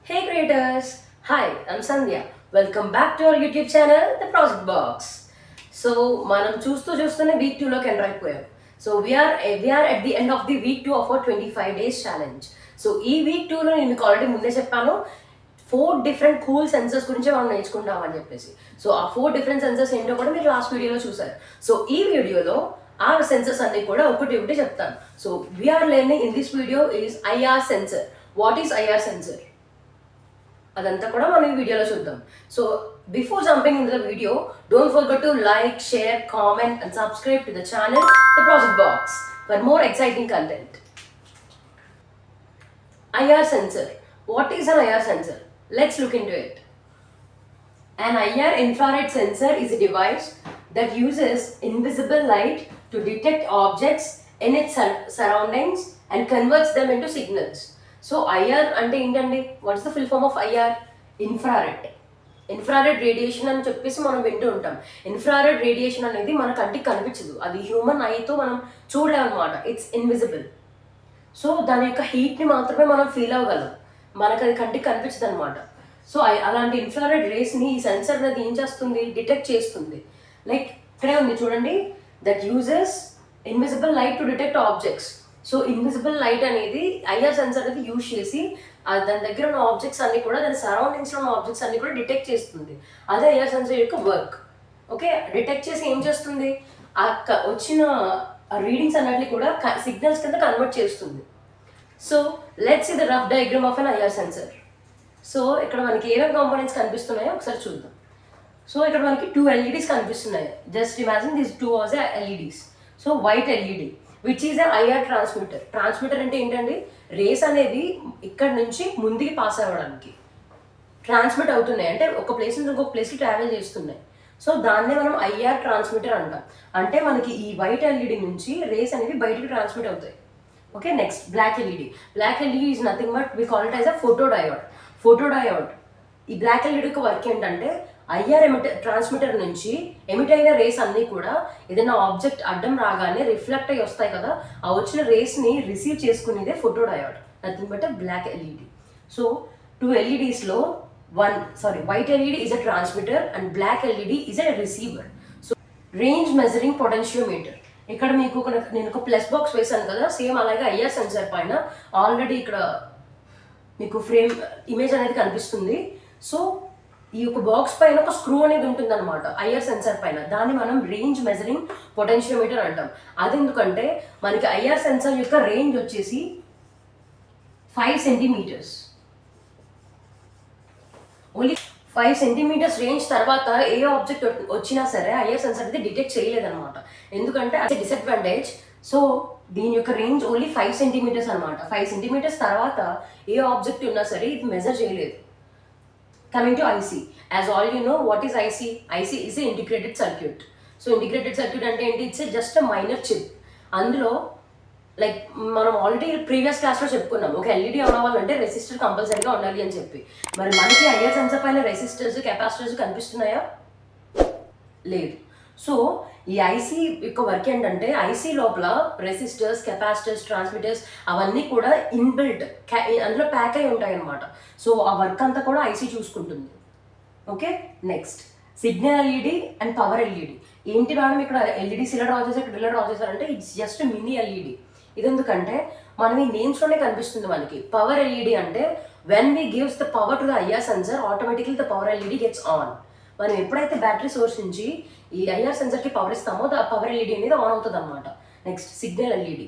Hey creators! Hi, I'm Sandhya. Welcome back to our YouTube channel, The Project Box. So, మనం చూస్తూనే week 2 లోకి enter అయిపోయాం. So we are at the end of the week 2 of our 25 days challenge. So ఈ week 2 లో నేను మీకు already ముందే చెప్పాను 4 డిఫరెంట్ కూల్ సెన్సర్స్ గురించి మనం నేర్చుకుంటాం అని చెప్పేసి. సో ఆ 4 డిఫరెంట్ సెన్సర్స్ ఏంటో కూడా మీరు లాస్ట్ వీడియోలో చూసారు. సో ఈ వీడియోలో ఆ సెన్సర్స్ అన్ని కూడా ఒకటి చెప్తాను. So we are learning in this video is IR sensor. What is IR sensor? అదంతా కూడా మనం ఈ వీడియోలో చూద్దాం. So before jumping in the video, don't forget to like, share, comment and subscribe to the channel the project box for more exciting content. IR sensor. What is an IR sensor? Let's look into it. An IR infrared sensor is a device that uses invisible light to detect objects in its surroundings and converts them into signals. So IR అంటే ఏంటండి? What is the full form of IR? Infrared radiation అని చెప్పేసి మనం వింటూ ఉంటాం. Infrared radiation అనేది మన కంటికి కనిపించదు, అది హ్యూమన్ ఐతో మనం చూడలేమన్నమాట. It's invisible. సో దాని యొక్క హీట్ని మాత్రమే మనం ఫీల్ అవ్వగలం, మనకు అది కంటికి కనిపించదు అనమాట. సో అలాంటి ఇన్ఫ్రారెడ్ రేస్ని ఈ సెన్సర్ అనేది ఏం చేస్తుంది? డిటెక్ట్ చేస్తుంది. లైక్ ఇక్కడే ఉంది చూడండి, that uses invisible light to detect objects. So invisible light అనేది ఐఆర్ సెన్సర్ అనేది యూజ్ చేసి దాని దగ్గర ఉన్న ఆబ్జెక్ట్స్ అన్ని కూడా, దాని సరౌండింగ్స్లో ఉన్న ఆబ్జెక్ట్స్ అన్ని కూడా డిటెక్ట్ చేస్తుంది. అదే ఐఆర్ సెన్సర్ యొక్క వర్క్. ఓకే, డిటెక్ట్ చేసి ఏం చేస్తుంది? ఆ వచ్చిన రీడింగ్స్ అన్నిటిని కూడా సిగ్నల్స్ కింద కన్వర్ట్ చేస్తుంది. So let's see the rough diagram of an IR sensor. So ఇక్కడ మనకి ఏమేమి కాంపోనెంట్స్ కనిపిస్తున్నాయో ఒకసారి చూద్దాం. సో ఇక్కడ మనకి 2 LEDs కనిపిస్తున్నాయి. Just imagine this 2 was LEDs. So white LED which is IR transmitter. Transmitter అంటే ఏంటండి? రేస్ అనేది ఇక్కడ నుంచి ముందుకి పాస్ అవ్వడానికి ట్రాన్స్మిట్ అవుతున్నాయి, అంటే ఒక ప్లేస్ నుంచి ఇంకొక ప్లేస్కి ట్రావెల్ చేస్తున్నాయి. సో దాన్నే మనం ఐఆర్ ట్రాన్స్మిటర్ అంటాం. అంటే మనకి ఈ వైట్ ఎల్ఈడి నుంచి రేస్ అనేవి బయటికి ట్రాన్స్మిట్ అవుతాయి. Okay, next black LED. Black LED is nothing but we call it as a photodiode. ఈ బ్లాక్ ఎల్ఈడి యొక్క వర్క్ ఏంటంటే ఐఆర్ ట్రాన్స్మిటర్ నుంచి ఎమిట్ అయిన రేస్ అన్నీ కూడా ఏదైనా ఆబ్జెక్ట్ అడ్డం రాగానే రిఫ్లెక్ట్ అయ్యి వస్తాయి కదా, ఆ వచ్చిన రేస్ని రిసీవ్ చేసుకునేదే photodiode, nothing but black LED. So 2 LEDsలో white LED is a transmitter and black LED is a receiver. So range measuring potentiometer. ఇక్కడ మీకు నేను ఒక ప్లస్ బాక్స్ వేసాను కదా, సేమ్ అలాగే ఐఆర్ సెన్సర్ పైన ఆల్రెడీ ఇక్కడ మీకు ఫ్రేమ్ ఇమేజ్ అనేది కనిపిస్తుంది. సో ఈ యొక్క బాక్స్ పైన ఒక స్క్రూ అనేది ఉంటుంది అనమాట ఐఆర్ సెన్సర్ పైన. దాన్ని మనం రేంజ్ మెజరింగ్ పొటెన్షియోమీటర్ అంటాం. అది ఎందుకంటే మనకి ఐఆర్ సెన్సర్ యొక్క రేంజ్ వచ్చేసి 5 సెంటీమీటర్స్. ఓన్లీ 5 సెంటీమీటర్స్ రేంజ్ తర్వాత ఏ ఆబ్జెక్ట్ వచ్చినా సరే ఐఆర్ సెన్సర్ అయితే డిటెక్ట్ చేయలేదన్నమాట. ఎందుకంటే అది డిసడ్వాంటేజ్. సో దీని యొక్క రేంజ్ ఓన్లీ 5 సెంటీమీటర్స్ అనమాట. 5 సెంటీమీటర్స్ తర్వాత ఏ ఆబ్జెక్ట్ ఉన్నా సరే ఇది మెజర్ చేయలేదు. Coming to IC, as all you know, what is IC? IC is an integrated circuit. So integrated circuit అంటే ఏంటి? It's just minor chip. అందులో లైక్ మనం ఆల్రెడీ ప్రీవియస్ క్లాస్లో చెప్పుకున్నాం, ఒక ఎల్ఈడి అవ్వాలంటే రెసిస్టర్ కంపల్సరీగా ఉండాలి అని చెప్పి. మరి మనకి ఐఆర్ సెన్సర్ పైన రెసిస్టర్స్, కెపాసిటర్స్ కనిపిస్తున్నాయా? లేదు. సో ఈ ఐసీ యొక్క వర్క్ ఏంటంటే ఐసీ లోపల రెసిస్టర్స్, కెపాసిటర్స్, ట్రాన్స్మిటర్స్ అవన్నీ కూడా ఇన్బిల్ట్ అందులో ప్యాక్ అయి ఉంటాయి అన్నమాట. సో ఆ వర్క్ అంతా కూడా ఐసీ చూసుకుంటుంది. Okay, next signal LED and power LED. ఏంటి మేడం ఇక్కడ ఎల్ఈడీస్ ఇలా డ్రా చేశారు, ఇక్కడ ఇలా డ్రా చేశారంటే ఇట్స్ జస్ట్ మినీ ఎల్ఈడి. ఇది ఎందుకంటే మనం ఈ నేమ్స్లోనే కనిపిస్తుంది మనకి. పవర్ ఎల్ఈడి అంటే when we gives the power to the IR sensor, automatically the power LED gets on. మనం ఎప్పుడైతే బ్యాటరీ సోర్స్ నుంచి ఈ ఐఆర్ సెన్సర్కి పవర్ ఇస్తామో ద పవర్ ఎల్ఈడి అనేది ఆన్ అవుతుంది అనమాట. నెక్స్ట్ సిగ్నల్ ఎల్ఈడి,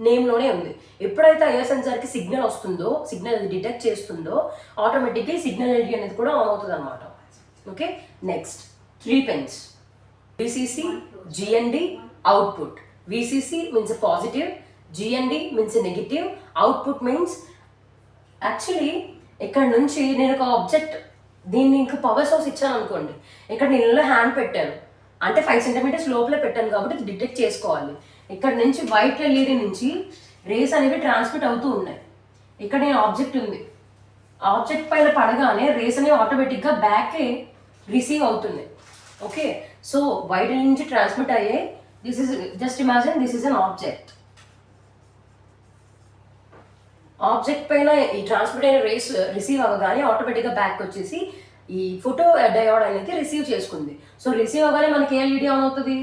నేమ్లోనే ఉంది. ఎప్పుడైతే ఐఆర్ సెన్సర్కి సిగ్నల్ వస్తుందో, సిగ్నల్ అది డిటెక్ట్ చేస్తుందో ఆటోమేటిక్గా సిగ్నల్ ఎల్ఈడి అనేది కూడా ఆన్ అవుతుంది అనమాట. Okay, next 3 pins, VCC, GND, output. VCC means positive, GND means negative, output means actually ఇక్కడ నుంచి నేను ఒక ఆబ్జెక్ట్ దీన్ని ఇంకా పవర్ సోర్స్ ఇచ్చాను అనుకోండి, ఇక్కడ నేను ఇలా హ్యాండ్ పెట్టాను అంటే 5 సెంటీమీటర్స్ లోపలే పెట్టాను కాబట్టి ఇది డిటెక్ట్ చేసుకోవాలి. ఇక్కడ నుంచి వైట్ ఎల్ఈడి నుంచి రేస్ అనేవి ట్రాన్స్మిట్ అవుతూ ఉన్నాయి. ఇక్కడ నేను ఆబ్జెక్ట్ ఉంది, ఆబ్జెక్ట్ పైన పడగానే రేస్ అనేవి ఆటోమేటిక్గా బ్యాకే రిసీవ్ అవుతుంది. ఓకే, సో వైట్ ఎల్ఈడి నుంచి ట్రాన్స్మిట్ అయ్యే this is just imagine this is an object. Object పైన ఈ ట్రాన్స్మిట్ అయిన రేస్ రిసీవ్ అవ్వగానే ఆటోమేటిక్గా బ్యాక్ వచ్చేసి ఈ ఫోటో డయోడ్ అనేది రిసీవ్ చేసుకుంది. సో రిసీవ్ అవ్వగానే మనకి ఏ ఎల్ఈడి ఆన్ అవుతుంది?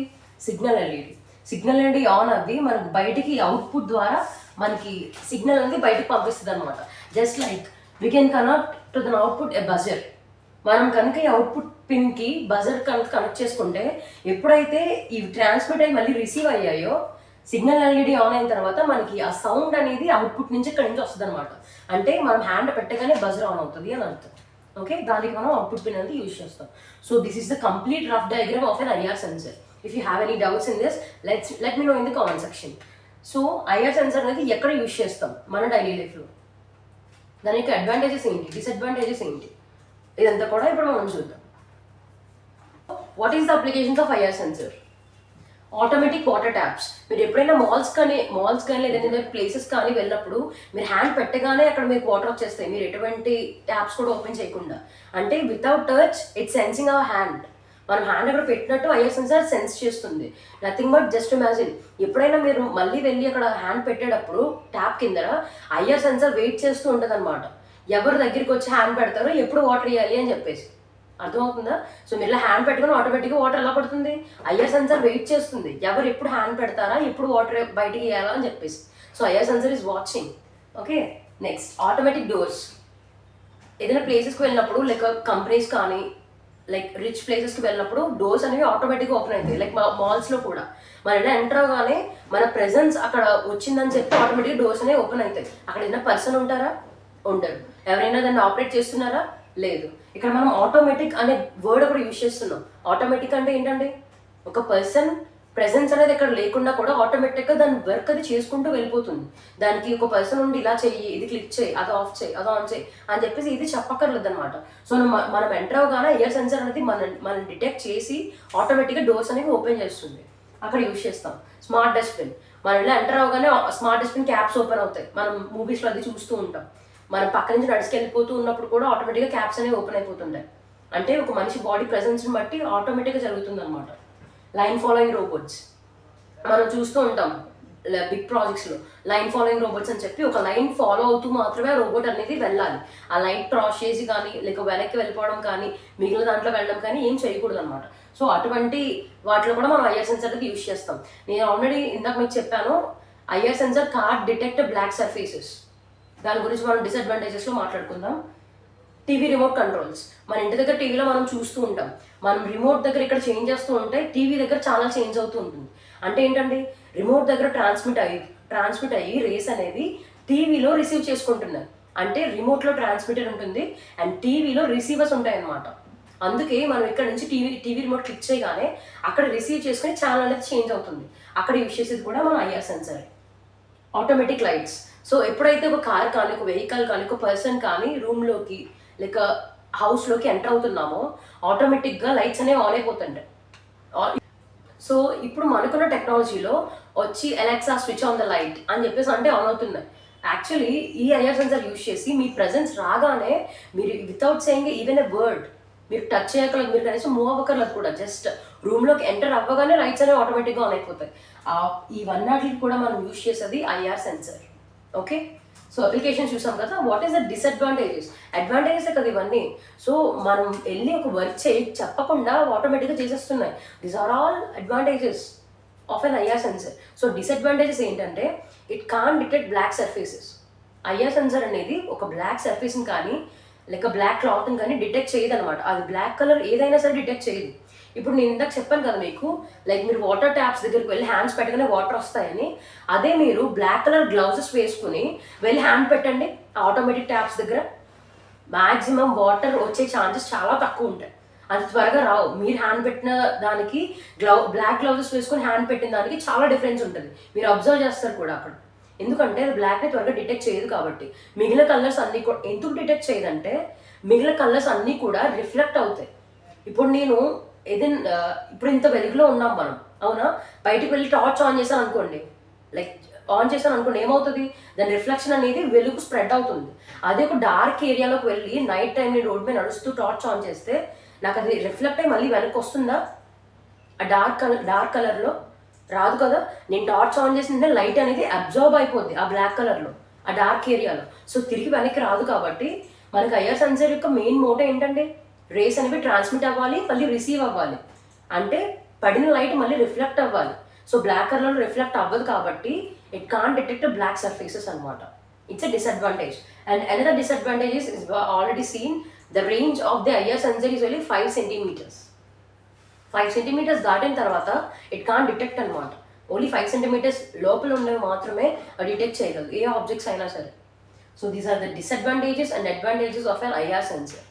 Signal LED. Signal LED on అవ్వి మనకు బయటికి అవుట్పుట్ ద్వారా మనకి సిగ్నల్ అనేది బయటకు పంపిస్తుంది అనమాట. Just like we can connect to the output a buzzer. మనం కనుక ఈ అవుట్పుట్ పిన్కి బజర్ కనెక్ట్ చేసుకుంటే ఎప్పుడైతే ఇవి ట్రాన్స్మిట్ అయ్యి మళ్ళీ రిసీవ్ అయ్యాయో సిగ్నల్ ఎల్ఈడి ఆన్ అయిన తర్వాత మనకి ఆ సౌండ్ అనేది అవుట్పుట్ నుంచి ఇక్కడి నుంచి వస్తుంది అనమాట. అంటే మనం హ్యాండ్ పెట్టగానే బజర్ ఆన్ అవుతుంది అని అర్థం. ఓకే, దానికి మనం అవుట్పుట్ పిన్ అనేది యూజ్ చేస్తాం. So this is the complete rough diagram of an IR sensor. If you have any doubts in this let me know in the comment section. So IR sensor అనేది ఎక్కడ use చేస్తాం మన daily లైఫ్లో, దాని యొక్క advantages ఏంటి, disadvantages ఏంటి, ఇదంతా కూడా ఇప్పుడు మనం చూద్దాం. What is the applications of IR sensor? Automatic water taps. మీరు ఎప్పుడైనా మాల్స్ కానీ లేదంటే ప్లేసెస్ కానీ వెళ్ళినప్పుడు మీరు హ్యాండ్ పెట్టగానే అక్కడ మీకు వాటర్ వచ్చేస్తాయి, మీరు ఎటువంటి ట్యాప్స్ కూడా ఓపెన్ చేయకుండా. అంటే without touch its sensing our hand. మనం హ్యాండ్ అక్కడ పెట్టినట్టు ఐఆర్ సెన్సార్ సెన్స్ చేస్తుంది. నథింగ్ బట్ జస్ట్ ఇమాజిన్, ఎప్పుడైనా మీరు మళ్ళీ వెళ్ళి అక్కడ హ్యాండ్ పెట్టేటప్పుడు ట్యాప్ కింద ఐఆర్ సెన్సార్ వెయిట్ చేస్తూ ఉంటుంది అనమాట. ఎవరి దగ్గరికి వచ్చి హ్యాండ్ పెడతారో ఎప్పుడు వాటర్ ఇవ్వాలి అని చెప్పేసి. అర్థమవుతుందా? సో మీరు ఇలా హ్యాండ్ పెట్టుకుని ఆటోమేటిక్గా వాటర్ ఎలా పడుతుంది? ఐఆర్ సెన్సార్ వెయిట్ చేస్తుంది, ఎవరు ఎప్పుడు హ్యాండ్ పెడతారా, ఎప్పుడు వాటర్ బయటికి ఇవ్వాలా అని చెప్పేసి. So IR censor is watching. Okay, next automatic doors. ఏదైనా ప్లేసెస్కి వెళ్ళినప్పుడు లైక్ కంపెనీస్ కానీ లైక్ రిచ్ ప్లేసెస్కి వెళ్ళినప్పుడు డోర్స్ అనేవి ఆటోమేటిక్గా ఓపెన్ అవుతాయి. లైక్ మాల్స్లో కూడా మనం ఎలా ఎంటర్ అవగానే మన ప్రెజెన్స్ అక్కడ వచ్చిందని చెప్పి ఆటోమేటిక్గా డోర్స్ అనేవి ఓపెన్ అవుతాయి. అక్కడ ఏదైనా పర్సన్ ఉంటారా? ఉండరు. ఎవరైనా దాన్ని ఆపరేట్ చేస్తున్నారా? లేదు. ఇక్కడ మనం ఆటోమేటిక్ అనే వర్డ్ ఒకటి యూజ్ చేస్తున్నాం. ఆటోమేటిక్ అంటే ఏంటంటే ఒక పర్సన్ ప్రెసెన్స్ అనేది ఇక్కడ లేకుండా కూడా ఆటోమేటిక్గా దాని వర్క్ అది చేసుకుంటూ వెళ్ళిపోతుంది. దానికి ఒక పర్సన్ ఉండి ఇలా చెయ్యి, ఇది క్లిక్ చేయి, అది ఆఫ్ చేయి, అది ఆన్ చేయి అని చెప్పేసి ఇది చెప్పక్కర్లేదు అనమాట. సో మనం ఎంటర్ అవగానే ఇయర్ సెన్సర్ అనేది మనం డిటెక్ట్ చేసి ఆటోమేటిక్గా డోర్స్ అనేవి ఓపెన్ చేస్తుంది. అక్కడ యూజ్ చేస్తాం. Smart dustbin. మనం ఇలా ఎంటర్ అవగానే స్మార్ట్ డస్ట్బిన్ క్యాప్స్ ఓపెన్ అవుతాయి. మనం మూవీస్లో అది చూస్తూ ఉంటాం. మనం పక్క నుంచి నడుచుకెళ్ళిపోతూ ఉన్నప్పుడు కూడా ఆటోమేటిక్గా క్యాప్స్ అనేవి ఓపెన్ అయిపోతుంటాయి. అంటే ఒక మనిషి బాడీ ప్రెజెన్స్ని బట్టి ఆటోమేటిక్గా జరుగుతుంది అనమాట. లైన్ ఫాలోయింగ్ రోబోట్స్ మనం చూస్తూ ఉంటాం బిగ్ ప్రాజెక్ట్స్లో. లైన్ ఫాలోయింగ్ రోబోట్స్ అని చెప్పి ఒక లైన్ ఫాలో అవుతూ మాత్రమే రోబోట్ అనేది వెళ్ళాలి. ఆ లైన్ క్రాస్ చేసి కానీ లేక వెనక్కి వెళ్ళిపోవడం కానీ మిగిలిన దాంట్లో వెళ్ళడం కానీ ఏం చేయకూడదు అనమాట. సో అటువంటి వాటిలో కూడా మనం ఐఆర్ సెన్సర్ అనేది యూజ్ చేస్తాం. నేను ఆల్రెడీ ఇందాక మీకు చెప్పాను, IR sensor can't detect black surfaces. దాని గురించి మనం డిసడ్వాంటేజెస్లో మాట్లాడుకుందాం. TV remote controls. మన ఇంటి దగ్గర టీవీలో మనం చూస్తూ ఉంటాం. మనం రిమోట్ దగ్గర ఇక్కడ చేంజ్ చేస్తూ ఉంటే టీవీ దగ్గర ఛానల్ చేంజ్ అవుతూ ఉంటుంది. అంటే ఏంటండి, రిమోట్ దగ్గర ట్రాన్స్మిట్ అయ్యి రేస్ అనేది టీవీలో రిసీవ్ చేసుకుంటున్నారు. అంటే రిమోట్లో ట్రాన్స్మిటర్ ఉంటుంది అండ్ టీవీలో రిసీవర్స్ ఉంటాయి అన్నమాట. అందుకే మనం ఇక్కడ నుంచి టీవీ రిమోట్ క్లిక్ చేయగానే అక్కడ రిసీవ్ చేసుకుని ఛానల్ అనేది చేంజ్ అవుతుంది. అక్కడ యూజ్ చేసేది కూడా మన IR sensor. Automatic lights. So ఎప్పుడైతే ఒక కార్ కానీ ఒక వెహికల్ కానీ ఒక పర్సన్ కానీ రూమ్లోకి లేక హౌస్లోకి ఎంటర్ అవుతున్నామో ఆటోమేటిక్గా లైట్స్ అనేవి ఆన్ అయిపోతుంటాయి. సో ఇప్పుడు మనకున్న టెక్నాలజీలో వచ్చి Alexa switch on the light అని చెప్పేసి అంటే ఆన్ అవుతున్నాయి. యాక్చువల్లీ ఈ ఐఆర్ సెన్సర్ యూజ్ చేసి మీ ప్రెజెన్స్ రాగానే మీరు without saying even a word మీరు టచ్ చేయగలరు, మీరు కనీసం మూవ్ అవ్వకర్లేదు కూడా, జస్ట్ రూమ్లోకి ఎంటర్ అవ్వగానే లైట్స్ అనేవి ఆటోమేటిక్గా ఆన్ అయిపోతాయి. ఇవన్నిటికి కూడా మనం యూజ్ చేసేది IR sensor. Okay, so application చూసాం కదా. What is the disadvantages? Advantages కదా ఇవన్నీ. సో మనం వెళ్ళి ఒక వర్క్ చెప్పకుండా ఆటోమేటిక్గా చేసేస్తున్నాయి. These are all advantages of an IR sensor. So disadvantages ఏంటంటే it can detect black surfaces. IR sensor అనేది ఒక బ్లాక్ సర్ఫేస్ని కానీ లేక బ్లాక్ క్లాత్ని కానీ డిటెక్ట్ చేయదు అనమాట. అది బ్లాక్ కలర్ ఏదైనా సరే డిటెక్ట్ చేయదు. ఇప్పుడు నేను ఇందాక చెప్పాను కదా మీకు, లైక్ మీరు వాటర్ ట్యాప్స్ దగ్గరికి వెళ్ళి హ్యాండ్స్ పెట్టగానే వాటర్ వస్తాయని. అదే మీరు బ్లాక్ కలర్ గ్లౌజెస్ వేసుకుని వెళ్ళి హ్యాండ్ పెట్టండి ఆటోమేటిక్ ట్యాప్స్ దగ్గర, మ్యాక్సిమం వాటర్ వచ్చే ఛాన్సెస్ చాలా తక్కువ ఉంటాయి. అది త్వరగా రావు. మీరు హ్యాండ్ పెట్టిన దానికి బ్లాక్ గ్లౌజెస్ వేసుకుని హ్యాండ్ పెట్టిన దానికి చాలా డిఫరెన్స్ ఉంటుంది. మీరు అబ్జర్వ్ చేస్తారు కూడా అక్కడ. ఎందుకంటే అది బ్లాక్ని త్వరగా డిటెక్ట్ చేయదు కాబట్టి. మిగిలిన కలర్స్ అన్నీ కూడా ఎందుకు డిటెక్ట్ చేయదంటే మిగిలిన కలర్స్ అన్నీ కూడా రిఫ్లెక్ట్ అవుతాయి. ఇప్పుడు నేను ఇప్పుడు ఇంత వెలుగులో ఉన్నాం మనం, అవునా? బయటకు వెళ్ళి టార్చ్ ఆన్ చేశాను అనుకోండి, లైక్ ఆన్ చేశాను అనుకోండి, ఏమవుతుంది, దాని రిఫ్లెక్షన్ అనేది వెలుగు స్ప్రెడ్ అవుతుంది. అదే ఒక డార్క్ ఏరియాలోకి వెళ్ళి నైట్ టైం నేను రోడ్ మీద నడుస్తూ టార్చ్ ఆన్ చేస్తే నాకు అది రిఫ్లెక్ట్ అయ్యి మళ్ళీ వెనక్కి వస్తుందా? ఆ డార్క్ కలర్లో రాదు కదా. నేను టార్చ్ ఆన్ చేసిందంటే లైట్ అనేది అబ్జర్వ్ అయిపోద్ది ఆ బ్లాక్ కలర్లో. ఆ డార్క్ ఏరియాలో. సో తిరిగి వెనక్కి రాదు కాబట్టి మనకి ఐఆర్ సెన్సర్ యొక్క మెయిన్ మోటో ఏంటంటే రేస్ అనేవి ట్రాన్స్మిట్ అవ్వాలి, మళ్ళీ రిసీవ్ అవ్వాలి. అంటే పడిన లైట్ మళ్ళీ రిఫ్లెక్ట్ అవ్వాలి. సో బ్లాక్ కలర్లో రిఫ్లెక్ట్ అవ్వదు కాబట్టి it can detect black surfaces అనమాట. It's a disadvantage. And another disadvantage is already seen the range of the IR sensor is only 5 centimeters. 5 centimeters దాటిన తర్వాత ఇట్ కాన్ డిటెక్ట్ అనమాట. Only 5 centimeters లోపల ఉన్నవి మాత్రమే డిటెక్ట్ చేయగలదు, ఏ ఆబ్జెక్ట్స్ అయినా సరే. So these are the disadvantages and advantages of an IR sensor.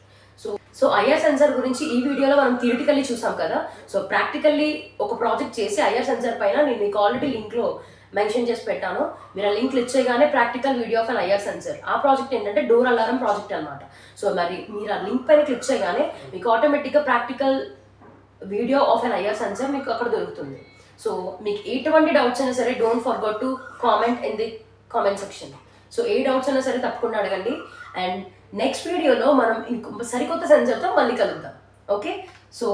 So IR sensor గురించి ఈ వీడియోలో మనం థియరిటికల్లీ చూసాం కదా. సో ప్రాక్టికల్లీ ఒక ప్రాజెక్ట్ చేసి ఐఆర్ సెన్సర్ పైన నేను మీకు ఆల్రెడీ లింక్లో మెన్షన్ చేసి పెట్టాను. మీరు ఆ లింక్ క్లిక్ చేయగానే practical video of an IR sensor. ఆ ప్రాజెక్ట్ ఏంటంటే డోర్ అలారం ప్రాజెక్ట్ అనమాట. సో మరి మీరు ఆ లింక్ పైన క్లిక్ చేయగానే మీకు ఆటోమేటిక్గా practical video of an IR sensor మీకు అక్కడ దొరుకుతుంది. సో మీకు ఎటువంటి డౌట్స్ అయినా సరే don't forget to comment in the comment section. So A doubts అయినా సరే తప్పకుండా అడగండి. అండ్ నెక్స్ట్ వీడియోలో మనం ఇంకో సరికొత్త సెన్సర్తో మళ్ళీ కలుద్దాం. Okay, so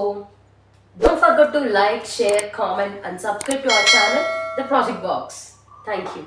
don't forget to like, share, comment and subscribe to our channel the project box. Thank you.